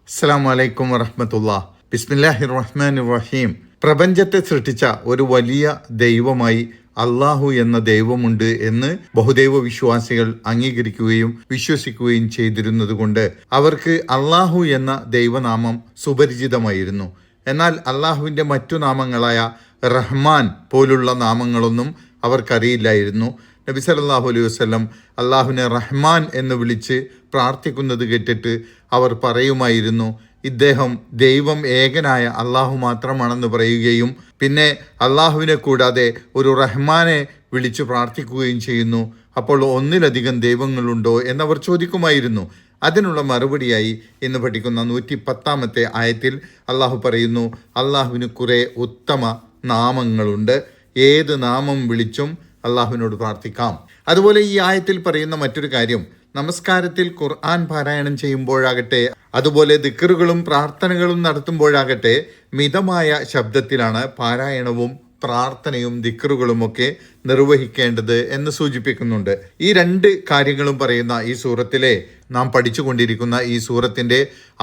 അസ്സലാമു അലൈക്കും വറഹ്മത്തുള്ളാഹ്. ബിസ്മില്ലാഹിർ റഹ്മാനിർ റഹീം. പ്രപഞ്ചത്തെ സൃഷ്ടിച്ച ഒരു വലിയ ദൈവമായി അള്ളാഹു എന്ന ദൈവമുണ്ട് എന്ന് ബഹുദൈവ വിശ്വാസികൾ അംഗീകരിക്കുകയും വിശ്വസിക്കുകയും ചെയ്തിരുന്നതുകൊണ്ട് അവർക്ക് അള്ളാഹു എന്ന ദൈവനാമം സുപരിചിതമായിരുന്നു. എന്നാൽ അള്ളാഹുവിൻ്റെ മറ്റു നാമങ്ങളായ റഹ്മാൻ പോലുള്ള നാമങ്ങളൊന്നും അവർക്കറിയില്ലായിരുന്നു. നബി സല്ലല്ലാഹു അലൈഹി വസല്ലം അള്ളാഹുവിനെ റഹ്മാൻ എന്ന് വിളിച്ച് പ്രാർത്ഥിക്കുന്നത് കേട്ടിട്ട് അവർ പറയുമായിരുന്നു, ഇദ്ദേഹം ദൈവം ഏകനായ അള്ളാഹു മാത്രമാണെന്ന് പറയുകയും പിന്നെ അള്ളാഹുവിനെ കൂടാതെ ഒരു റഹ്മാനെ വിളിച്ച് പ്രാർത്ഥിക്കുകയും ചെയ്യുന്നു. അപ്പോൾ ഒന്നിലധികം ദൈവങ്ങളുണ്ടോ എന്നവർ ചോദിക്കുമായിരുന്നു. അതിനുള്ള മറുപടിയായി ഇന്ന് പഠിക്കുന്ന 110 ആയത്തിൽ അള്ളാഹു പറയുന്നു, അള്ളാഹുവിന് കുറേ ഉത്തമ നാമങ്ങളുണ്ട്, ഏത് നാമം വിളിച്ചും അള്ളാഹുവിനോട് പ്രാർത്ഥിക്കാം. അതുപോലെ ഈ ആയത്തിൽ പറയുന്ന മറ്റൊരു കാര്യം, നമസ്കാരത്തിൽ ഖുർആൻ പാരായണം ചെയ്യുമ്പോഴാകട്ടെ അതുപോലെ ദിക്റുകളും പ്രാർത്ഥനകളും നടത്തുമ്പോഴാകട്ടെ മിതമായ ശബ്ദത്തിലാണ് പാരായണവും പ്രാർത്ഥനയും ദിക്റുകളുമൊക്കെ നിർവഹിക്കേണ്ടത് എന്ന് സൂചിപ്പിക്കുന്നുണ്ട്. ഈ രണ്ട് കാര്യങ്ങളും പറയുന്ന ഈ സൂറത്തിലെ നാം പഠിച്ചുകൊണ്ടിരിക്കുന്ന ഈ സൂറത്തിന്റെ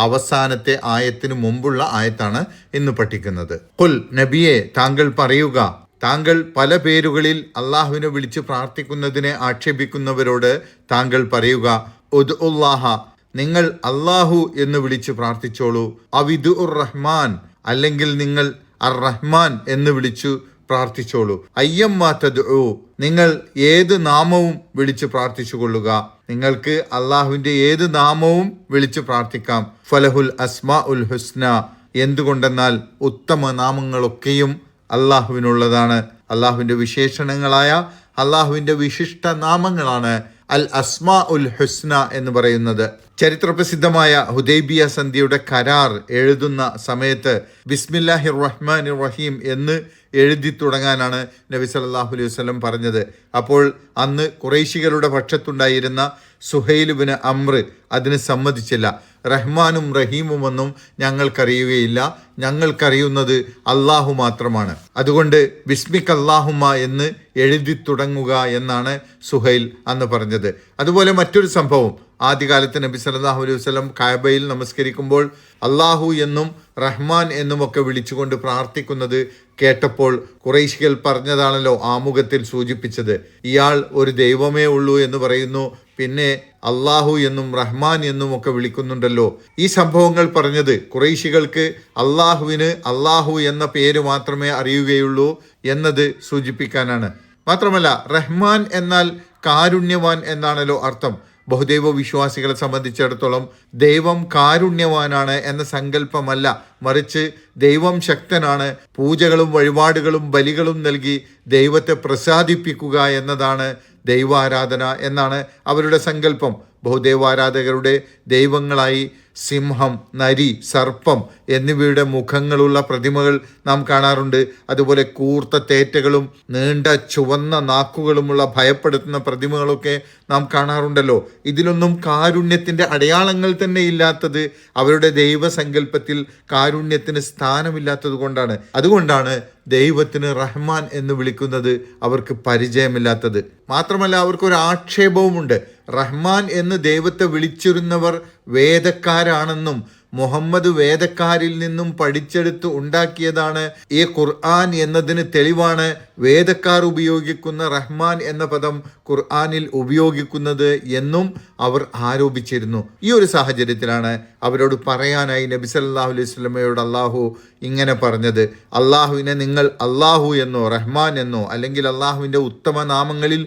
അവസാനത്തെ ആയത്തിനു മുമ്പുള്ള ആയത്താണ് ഇന്ന് പഠിക്കുന്നത്. ഖുൽ, നബിയെ താങ്കൾ പറയുക, താങ്കൾ പല പേരുകളിൽ അള്ളാഹുവിനെ വിളിച്ച് പ്രാർത്ഥിക്കുന്നതിനെ ആക്ഷേപിക്കുന്നവരോട് താങ്കൾ പറയുക, ഉദ്ഉല്ലാഹ, നിങ്ങൾ അള്ളാഹു എന്ന് വിളിച്ച് പ്രാർത്ഥിച്ചോളൂ. അവിദുർ റഹ്മാൻ, അല്ലെങ്കിൽ നിങ്ങൾ അർ റഹ്മാൻ എന്ന് വിളിച്ചു പ്രാർത്ഥിച്ചോളൂ. അയ്യമ്മാ തദ്ഉ, നിങ്ങൾ ഏത് നാമവും വിളിച്ച് പ്രാർത്ഥിച്ചു കൊള്ളുക. നിങ്ങൾക്ക് അള്ളാഹുവിന്റെ ഏത് നാമവും വിളിച്ച് പ്രാർത്ഥിക്കാം. ഫലഹുൽ അസ്മാ ഉൽ ഹുസ്ന, എന്തുകൊണ്ടെന്നാൽ ഉത്തമ നാമങ്ങളൊക്കെയും അള്ളാഹുവിനുള്ളതാണ്. അള്ളാഹുവിന്റെ വിശേഷണങ്ങളായ അള്ളാഹുവിന്റെ വിശിഷ്ട നാമങ്ങളാണ് അൽ അസ്മാ ഉൽ ഹുസ്ന എന്ന് പറയുന്നത്. ചരിത്രപ്രസിദ്ധമായ ഹുദൈബിയ സന്ധിയുടെ കരാർ എഴുതുന്ന സമയത്ത് ബിസ്മില്ലാഹിർ റഹ്മാനിർ റഹീം എന്ന് എഴുതി തുടങ്ങാനാണ് നബി സല്ലല്ലാഹു അലൈഹി വസല്ലം പറഞ്ഞത്. അപ്പോൾ അന്ന് ഖുറൈശികളുടെ പക്ഷത്തുണ്ടായിരുന്ന സുഹൈൽ ഇബ്നു അംർ അതിന് സമ്മതിച്ചില്ല. റഹ്മാനും റഹീമുമൊന്നും ഞങ്ങൾക്കറിയുകയില്ല, ഞങ്ങൾക്കറിയുന്നത് അള്ളാഹു മാത്രമാണ്, അതുകൊണ്ട് ബിസ്മിക് അല്ലാഹുമ്മ എന്ന് എഴുതി തുടങ്ങുക എന്നാണ് സുഹൈൽ അന്ന് പറഞ്ഞത്. അതുപോലെ മറ്റൊരു സംഭവം, ആദ്യകാലത്ത് നബി സല്ലല്ലാഹു അലൈഹി വസല്ലം കഅബയിൽ നമസ്കരിക്കുമ്പോൾ അള്ളാഹു എന്നും റഹ്മാൻ എന്നുമൊക്കെ വിളിച്ചുകൊണ്ട് പ്രാർത്ഥിക്കുന്നത് കേട്ടപ്പോൾ ഖുറൈശികൾ പറഞ്ഞതാണല്ലോ ആമുഖത്തിൽ സൂചിപ്പിച്ചത്, ഇയാൾ ഒരു ദൈവമേ ഉള്ളൂ എന്ന് പറയുന്നു, പിന്നെ അള്ളാഹു എന്നും റഹ്മാൻ എന്നും ഒക്കെ വിളിക്കുന്നുണ്ടല്ലോ. ഈ സംഭവങ്ങൾ പറഞ്ഞത് ഖുറൈശികൾക്ക് അള്ളാഹുവിന് അള്ളാഹു എന്ന പേര് മാത്രമേ അറിയുകയുള്ളൂ എന്നത് സൂചിപ്പിക്കാനാണ്. മാത്രമല്ല റഹ്മാൻ എന്നാൽ കാരുണ്യവാൻ എന്നാണല്ലോ അർത്ഥം. ബഹുദൈവ വിശ്വാസികളെ സംബന്ധിച്ചിടത്തോളം ദൈവം കാരുണ്യവാനാണ് എന്ന സങ്കല്പമല്ല, മറിച്ച് ദൈവം ശക്തനാണ്, പൂജകളും വഴിപാടുകളും ബലികളും നൽകി ദൈവത്തെ പ്രസാദിപ്പിക്കുക എന്നതാണ് ദൈവാരാധന എന്നാണ് അവരുടെ സങ്കല്പം. ബഹുദൈവാരാധകരുടെ ദൈവങ്ങളായി സിംഹം, നരി, സർപ്പം എന്നിവയുടെ മുഖങ്ങളുള്ള പ്രതിമകൾ നാം കാണാറുണ്ട്. അതുപോലെ കൂർത്ത തേറ്റകളും നീണ്ട ചുവന്ന നാക്കുകളുമുള്ള ഭയപ്പെടുത്തുന്ന പ്രതിമകളൊക്കെ നാം കാണാറുണ്ടല്ലോ. ഇതിലൊന്നും കാരുണ്യത്തിൻ്റെ അടയാളങ്ങൾ തന്നെ ഇല്ലാത്തത് അവരുടെ ദൈവസങ്കല്പത്തിൽ കാരുണ്യത്തിന് സ്ഥാനമില്ലാത്തത് കൊണ്ടാണ്. അതുകൊണ്ടാണ് ദൈവത്തിന് റഹ്മാൻ എന്ന് വിളിക്കുന്നത് അവർക്ക് പരിചയമില്ലാത്തത്. മാത്രമല്ല അവർക്കൊരു ആക്ഷേപവുമുണ്ട്. റഹ്മാൻ എന്ന് ദൈവത്തെ വിളിച്ചിരുന്നവർ വേദക്കാരാണെന്നും മുഹമ്മദ് വേദക്കാരിൽ നിന്നും പഠിച്ചെടുത്ത് ഉണ്ടാക്കിയതാണ് ഈ ഖുർആൻ എന്നതിന് തെളിവാണ് വേദക്കാർ ഉപയോഗിക്കുന്ന റഹ്മാൻ എന്ന പദം ഖുർആനിൽ ഉപയോഗിക്കുന്നത് എന്നും അവർ ആരോപിച്ചിരുന്നു. ഈ ഒരു സാഹചര്യത്തിലാണ് അവരോട് പറയാനായി നബി സല്ലല്ലാഹു അലൈഹി വസല്ലമയോട് അള്ളാഹു ഇങ്ങനെ പറഞ്ഞത്, അള്ളാഹുവിനെ നിങ്ങൾ അള്ളാഹു എന്നോ റഹ്മാൻ എന്നോ അല്ലെങ്കിൽ അള്ളാഹുവിൻ്റെ ഉത്തമ നാമങ്ങളിൽ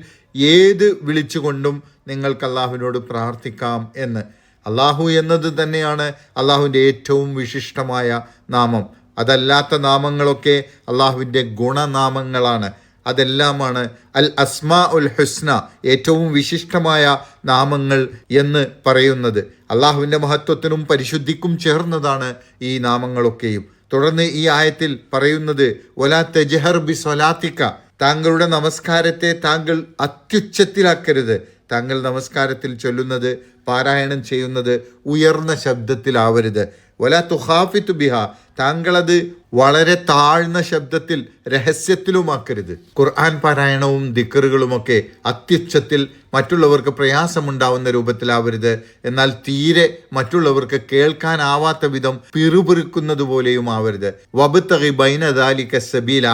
ഏത് വിളിച്ചുകൊണ്ടും നിങ്ങൾക്ക് അള്ളാഹുവിനോട് പ്രാർത്ഥിക്കാം എന്ന്. അള്ളാഹു എന്നത് തന്നെയാണ് അള്ളാഹുവിൻ്റെ ഏറ്റവും വിശിഷ്ടമായ നാമം. അതല്ലാത്ത നാമങ്ങളൊക്കെ അള്ളാഹുവിൻ്റെ ഗുണനാമങ്ങളാണ്. അതെല്ലാമാണ് അൽ അസ്മാ ഉൽ ഹുസ്ന, ഏറ്റവും വിശിഷ്ടമായ നാമങ്ങൾ എന്ന് പറയുന്നത്. അള്ളാഹുവിൻ്റെ മഹത്വത്തിനും പരിശുദ്ധിക്കും ചേർന്നതാണ് ഈ നാമങ്ങളൊക്കെയും. തുടർന്ന് ഈ ആയത്തിൽ പറയുന്നത്, വലാ തജ്ഹർ ബി സ്വലാത്തിക, താങ്കളുടെ നമസ്കാരത്തെ താങ്കൾ അത്യുച്ചത്തിലാക്കരുത്. താങ്കൾ നമസ്കാരത്തിൽ ചൊല്ലുന്നത്, പാരായണം ചെയ്യുന്നത് ഉയർന്ന ശബ്ദത്തിലാവരുത്. വലാ തുഖാഫിതു ബിഹ, താങ്കളത് വളരെ താഴ്ന്ന ശബ്ദത്തിൽ രഹസ്യത്തിലുമാക്കരുത്. ഖുർആൻ പാരായണവും ദിക്റുകളുമൊക്കെ അത്യുച്ചത്തിൽ മറ്റുള്ളവർക്ക് പ്രയാസമുണ്ടാവുന്ന രൂപത്തിലാവരുത്. എന്നാൽ തീരെ മറ്റുള്ളവർക്ക് കേൾക്കാനാവാത്ത വിധം പിറുപിറുക്കുന്നത് പോലെയും ആവരുത്. വബ്തഗി ബൈന ദാലിക സബീല,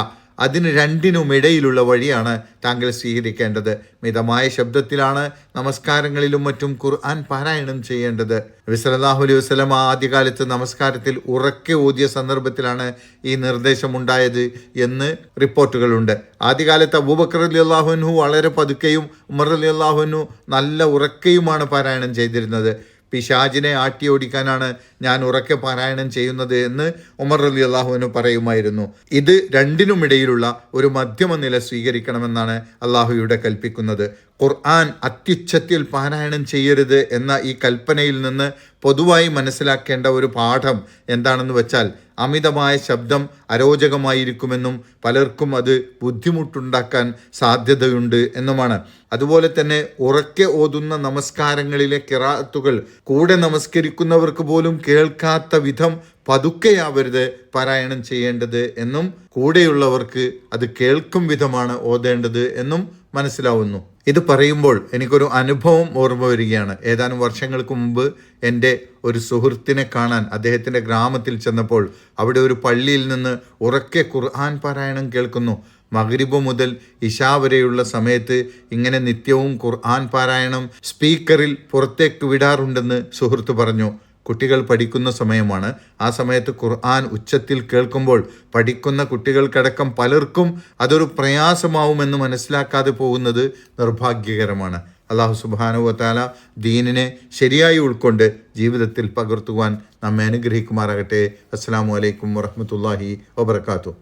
അതിന് രണ്ടിനുമിടയിലുള്ള വഴിയാണ് താങ്കൾ സ്വീകരിക്കേണ്ടത്. മിതമായ ശബ്ദത്തിലാണ് നമസ്കാരങ്ങളിലും മറ്റും ഖുർആൻ പാരായണം ചെയ്യേണ്ടത്. നബി സല്ലല്ലാഹു അലൈഹി വസല്ലം ആദ്യകാലത്ത് നമസ്കാരത്തിൽ ഉറക്കെ ഓതിയ സന്ദർഭത്തിലാണ് ഈ നിർദ്ദേശമുണ്ടായത് എന്ന് റിപ്പോർട്ടുകളുണ്ട്. ആദ്യകാലത്ത് അബൂബക്കർ റളിയല്ലാഹു അൻഹു വളരെ പതുക്കെയും ഉമർ റളിയല്ലാഹു അൻഹു നല്ല ഉറക്കെയുമാണ് പാരായണം ചെയ്തിരുന്നത്. പിശാചിനെ ആട്ടിയോടിക്കാനാണ് ഞാൻ ഉറക്കെ പാരായണം ചെയ്യുന്നത് എന്ന് ഉമർ റളിയല്ലാഹു അൻഹു പറയുമായിരുന്നു. ഇത് രണ്ടിനുമിടയിലുള്ള ഒരു മധ്യമ നില സ്വീകരിക്കണമെന്നാണ് അള്ളാഹുയുടെ കൽപ്പിക്കുന്നത്. ഖുർആൻ അത്യുച്ചത്തിൽ പാരായണം ചെയ്യരുത് എന്ന ഈ കൽപ്പനയിൽ നിന്ന് പൊതുവായി മനസ്സിലാക്കേണ്ട ഒരു പാഠം എന്താണെന്ന് വെച്ചാൽ, അമിതമായ ശബ്ദം അരോചകമായിരിക്കുമെന്നും പലർക്കും അത് ബുദ്ധിമുട്ടുണ്ടാക്കാൻ സാധ്യതയുണ്ട് എന്നുമാണ്. അതുപോലെ തന്നെ ഉറക്കെ ഓതുന്ന നമസ്കാരങ്ങളിലെ ഖിറാഅത്തുകൾ കൂടെ നമസ്കരിക്കുന്നവർക്ക് പോലും കേൾക്കാത്ത വിധം പതുക്കെയാവരുത് പാരായണം ചെയ്യേണ്ടത് എന്നും കൂടെയുള്ളവർക്ക് അത് കേൾക്കും വിധമാണ് ഓതേണ്ടത് എന്നും മനസ്സിലാവുന്നു. ഇത് പറയുമ്പോൾ എനിക്കൊരു അനുഭവം ഓർമ്മ വരികയാണ്. ഏതാനും വർഷങ്ങൾക്ക് മുമ്പ് എൻ്റെ ഒരു സുഹൃത്തിനെ കാണാൻ അദ്ദേഹത്തിൻ്റെ ഗ്രാമത്തിൽ ചെന്നപ്പോൾ അവിടെ ഒരു പള്ളിയിൽ നിന്ന് ഉറക്കെ ഖുർആൻ പാരായണം കേൾക്കുന്നു. മഗ്രിബ് മുതൽ ഇശാ വരെയുള്ള സമയത്ത് ഇങ്ങനെ നിത്യവും ഖുർആൻ പാരായണം സ്പീക്കറിൽ പുറത്തേക്ക് വിടാറുണ്ടെന്ന് സുഹൃത്ത് പറഞ്ഞു. കുട്ടികൾ പഠിക്കുന്ന സമയമാണ്. ആ സമയത്ത് ഖുർആൻ ഉച്ചത്തിൽ കേൾക്കുമ്പോൾ പഠിക്കുന്ന കുട്ടികൾക്കടക്കം പലർക്കും അതൊരു പ്രയാസമാവുമെന്ന് മനസ്സിലാക്കാതെ പോകുന്നത് നിർഭാഗ്യകരമാണ്. അല്ലാഹു സുബ്ഹാനഹു വ തആല ദീനിനെ ശരിയായി ഉൾക്കൊണ്ട് ജീവിതത്തിൽ പകർത്തുവാൻ നമ്മെ അനുഗ്രഹിക്കുമാറാകട്ടെ. അസ്സലാമു അലൈക്കും വറഹ്മത്തുള്ളാഹി വബറകാതുഹു.